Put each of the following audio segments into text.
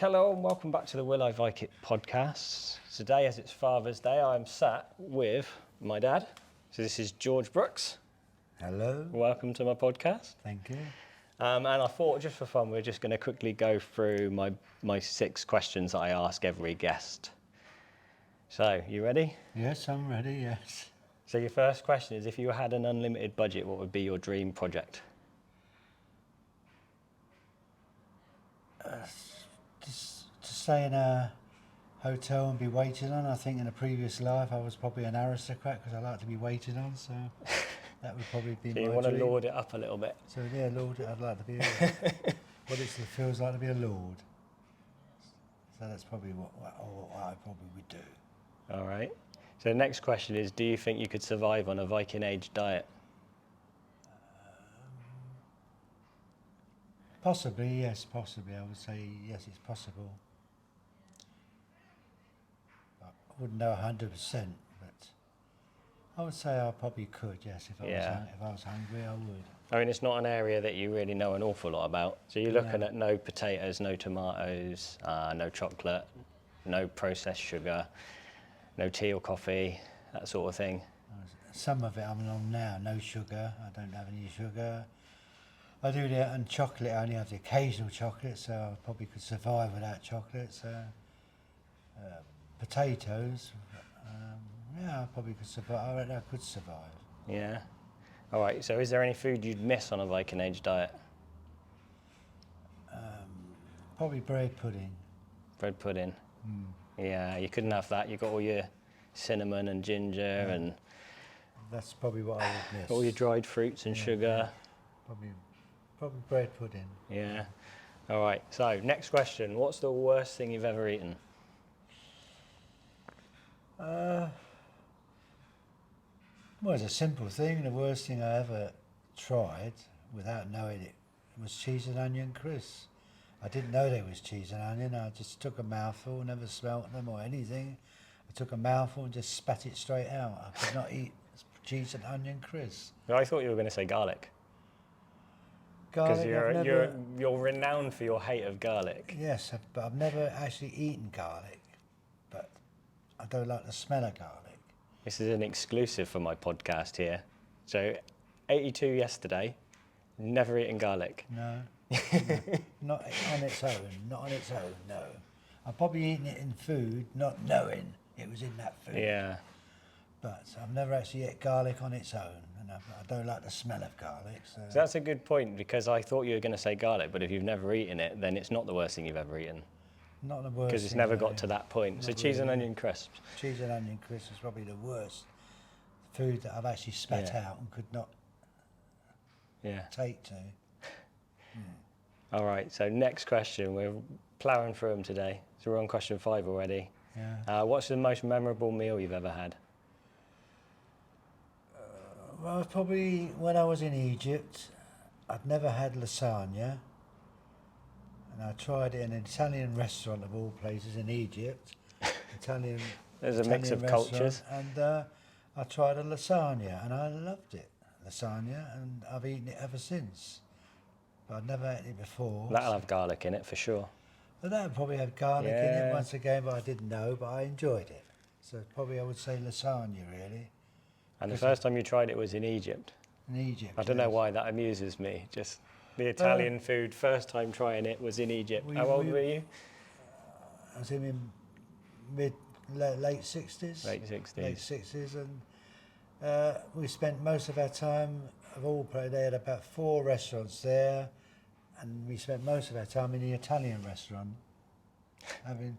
Hello and welcome back to the Will I Viking podcast. Today, as it's Father's Day, I'm sat with my dad. So this is George Brooks. Hello. Welcome to my podcast. Thank you. And I thought, just for fun, we're just going to quickly go through my 6 questions that I ask every guest. So, you ready? Yes, I'm ready, yes. So your first question is, if you had an unlimited budget, what would be your dream project? To stay in a hotel and be waited on. I think in a previous life I was probably an aristocrat because I like to be waited on, so that would probably be So my you want to dream. lord it up a little bit? So yeah, Lord, I'd like to be what it feels like to be a lord. So that's probably what I probably would do. All right. So the next question is, do you think you could survive on a Viking Age diet? Possibly, yes, possibly. I would say yes, it's possible. I wouldn't know 100%, but I would say I probably could, yes. If I was hungry, I would. I mean, it's not an area that you really know an awful lot about. So you're looking at no potatoes, no tomatoes, no chocolate, no processed sugar, no tea or coffee, that sort of thing. Some of it I'm on now, no sugar. I don't have any sugar. I do that, and chocolate. I only have the occasional chocolate, so I probably could survive without chocolate. So potatoes, I probably could survive. I reckon I could survive. Yeah. All right. So is there any food you'd miss on a Viking Age diet? Probably bread pudding. Bread pudding. Yeah, you couldn't have that. You got all your cinnamon and ginger and That's probably what I would miss. all your dried fruits and sugar. Probably bread pudding. Yeah. All right. So next question: what's the worst thing you've ever eaten? Well, it's a simple thing. The worst thing I ever tried, without knowing it, was cheese and onion crisps. I didn't know there was cheese and onion. I just took a mouthful, never smelt them or anything. I took a mouthful and just spat it straight out. I could not eat cheese and onion crisps. I thought you were going to say garlic. Because you're renowned for your hate of garlic. Yes, but I've never actually eaten garlic. But I don't like the smell of garlic. This is an exclusive for my podcast here. So, 82 yesterday, never eaten garlic. No, not on its own. Not on its own. No, I've probably eaten it in food, not knowing it was in that food. Yeah. But I've never actually ate garlic on its own, and I don't like the smell of garlic. So that's a good point, because I thought you were going to say garlic, but if you've never eaten it, then it's not the worst thing you've ever eaten. Not the worst. Because it's never got to that point. So cheese and onion crisps. Cheese and onion crisps is probably the worst food that I've actually spat out and could not take to. All right, so next question. We're ploughing through them today. So we're on question 5 already. Yeah. What's the most memorable meal you've ever had? Well, probably when I was in Egypt, I'd never had lasagna. And I tried it in an Italian restaurant of all places in Egypt. There's a mix of cultures. And I tried a lasagna and I loved it. Lasagna, and I've eaten it ever since. But I'd never had it before. That'll have garlic in it for sure. But that probably had garlic in it once again, but I didn't know, but I enjoyed it. So probably I would say lasagna, really. And the first time you tried it was in Egypt? In Egypt. I don't know why that amuses me. Just the Italian food, first time trying it was in Egypt. How old were you? I was in late 60s. Late 60s. Late 60s, and we spent most of our time, they had about 4 restaurants there, and we spent most of our time in the Italian restaurant, having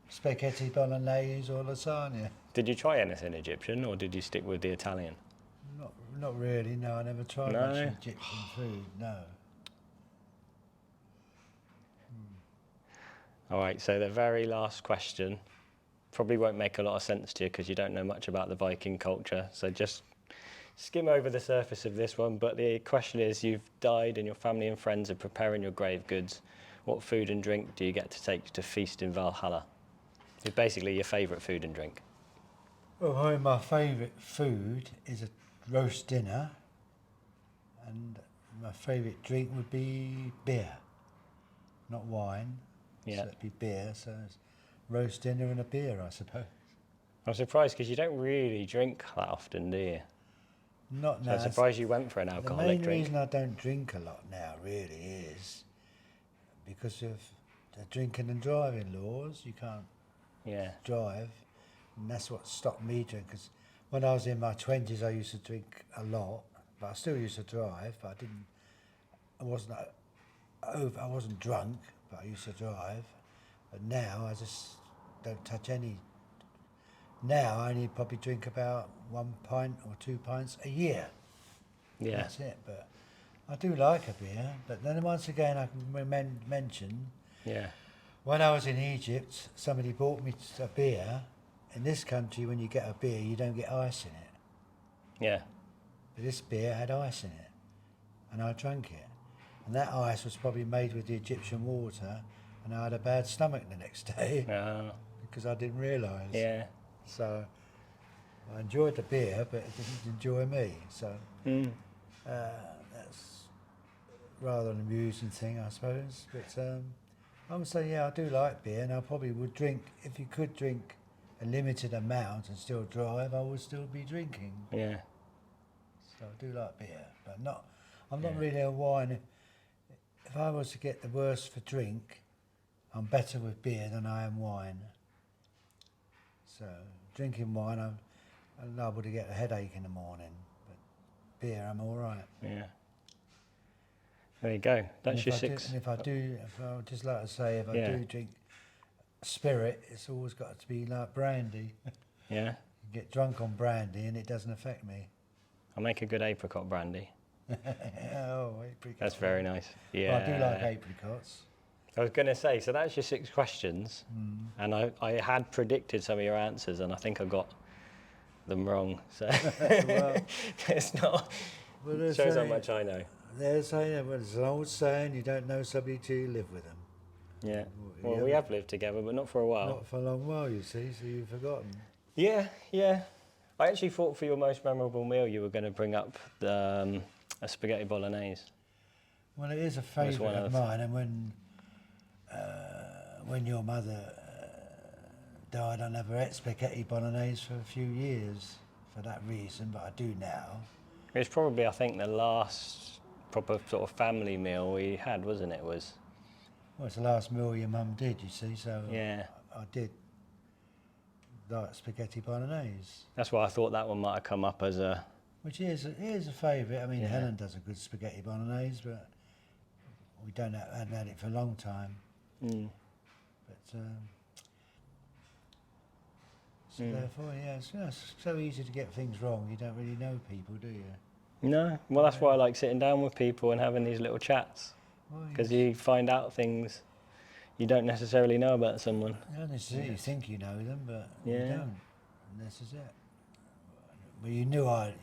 spaghetti bolognese or lasagna. Did you try anything Egyptian, or did you stick with the Italian? Not really, no. I never tried much Egyptian food, no. All right, so the very last question probably won't make a lot of sense to you because you don't know much about the Viking culture. So just skim over the surface of this one. But the question is, you've died and your family and friends are preparing your grave goods. What food and drink do you get to take to feast in Valhalla? It's basically your favourite food and drink. Well, my favourite food is a roast dinner, and my favourite drink would be beer, not wine. Yeah. So it'd be beer. So it's roast dinner and a beer, I suppose. I'm surprised because you don't really drink that often, do you? Not So now. I'm surprised you went for an The alcoholic main drink. reason I don't drink a lot now really is because of the drinking and driving laws. You can't Yeah. drive, and that's what stopped me drinking. Because when I was in my 20s, I used to drink a lot, but I still used to drive. But I didn't. I wasn't I wasn't drunk, but I used to drive. But now I just don't touch any. Now I only probably drink about 1 pint or 2 pints a year. Yeah. That's it. But I do like a beer. But then once again, I can mention Yeah. when I was in Egypt, somebody bought me a beer. In this country, when you get a beer, you don't get ice in it. Yeah. But this beer had ice in it, and I drank it. And that ice was probably made with the Egyptian water, and I had a bad stomach the next day because I didn't realise. Yeah. So I enjoyed the beer, but it didn't enjoy me. So that's rather an amusing thing, I suppose. But I would say, yeah, I do like beer, and I probably would drink, if you could drink a limited amount and still drive, I would still be drinking. Yeah. So I do like beer, but I'm not really a wine. If I was to get the worst for drink, I'm better with beer than I am wine. So drinking wine, I'm liable to get a headache in the morning, but beer, I'm all right. Yeah. There you go. That's your And six. if I would just like to say, if I Yeah. do drink spirit, it's always got to be like brandy. Yeah. You get drunk on brandy and it doesn't affect me. I'll make a good apricot brandy. Oh, apricot. That's very nice. Well, Yeah. I do like apricots. I was going to say, so that's your 6 questions, and I had predicted some of your answers, and I think I got them wrong. So Well, it's not. well, there's Shows how a- much I know. There's an old saying, you don't know somebody till you live with them. Yeah. Well, Well, we have lived together, but not for a while. Not for a long while, you see, so you've forgotten. Yeah, yeah. I actually thought for your most memorable meal you were going to bring up a spaghetti bolognese. Well, it is a That's one favourite of of- mine, and when your mother died, I never ate spaghetti bolognese for a few years for that reason, but I do now. It was probably, I think, the last proper sort of family meal we had, wasn't it? Was Well, it's the last meal your mum did, you see, so yeah. I did like spaghetti bolognese, That's why I thought that one might have come up as a. which is a favourite. I mean, Yeah. Helen does a good spaghetti bolognese, but we hadn't had it for a long time. But so therefore, yeah, it's so easy to get things wrong. You don't really know people, do you? No, well, that's why I like sitting down with people and having these little chats, Well, because you find out things you don't necessarily know about someone. you don't necessarily think you know them, but you Yeah. don't. And this is it. Well, you knew I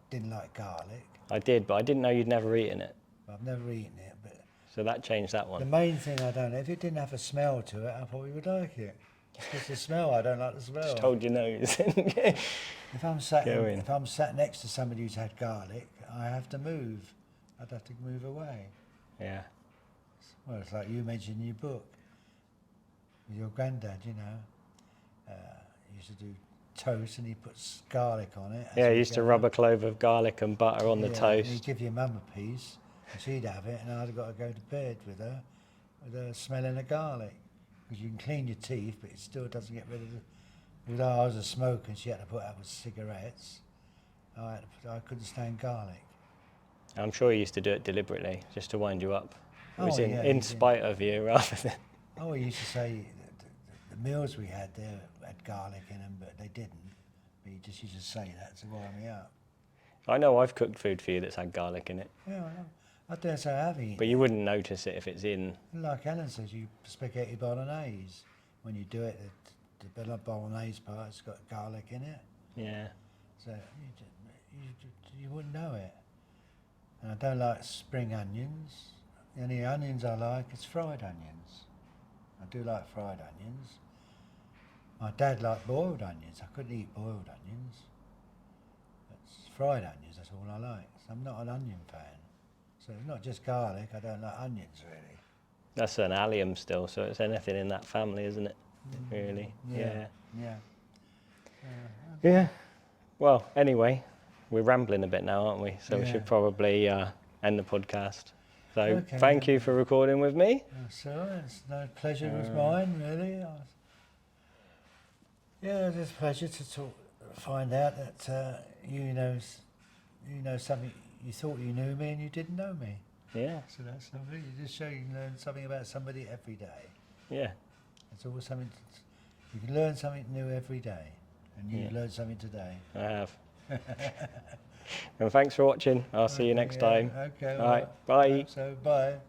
didn't like garlic. I did, but I didn't know you'd never eaten it, I've never eaten it, but so that changed that the one. main thing I don't know, if it didn't have a smell to it, I probably would like it. It's the smell. I don't like the smell. Just told your nose. If I'm sat Go in. if I'm sat next to somebody who's had garlic, I have to move. I'd have to move away. Yeah, Well, it's like you mentioned in your book with your granddad. You know, he used to do toast and he puts garlic on it. yeah. I used to rub a clove of garlic and butter on the And he'd toast. give your mum a piece, and she'd have it, and I'd got to go to bed with her smelling of garlic. Because you can clean your teeth, but it still doesn't get rid of the. Because I was a smoker, and she had to put up with cigarettes. I couldn't stand garlic. I'm sure he used to do it deliberately, just to wind you up. It was Oh, yeah, he in did. spite of you, rather than. Oh, he used to say that the meals we had there had garlic in them, but they didn't. But he just used to say that to wind me up. I know I've cooked food for you that's had garlic in it, Yeah, I know. I dare say I have eaten. but you wouldn't notice it if it's in. Like Ellen says, you spaghetti bolognese. When you do it, the bolognese part has got garlic in it. Yeah, So you wouldn't know it. And I don't like spring onions. The only onions I like is fried onions. I do like fried onions. My dad liked boiled onions. I couldn't eat boiled onions. It's fried onions, that's all I like. So I'm not an onion fan. So it's not just garlic, I don't like onions really. That's an allium still, so it's anything in that family, isn't it? Really? Yeah. Yeah. Well, anyway, we're rambling a bit now, aren't we? So we Yeah. should probably end the podcast. So Okay, thank then. you for recording with me. So it's no pleasure was mine, really. Yeah, it's a pleasure to find out that you know something. You thought you knew me and you didn't know me. Yeah. So that's lovely. You just show you can learn something about somebody every day. Yeah. It's always something. You can learn something new every day, and you Yeah. learned something today. I have. And thanks for watching. I'll see you next time. Okay. All right. Bye. So bye.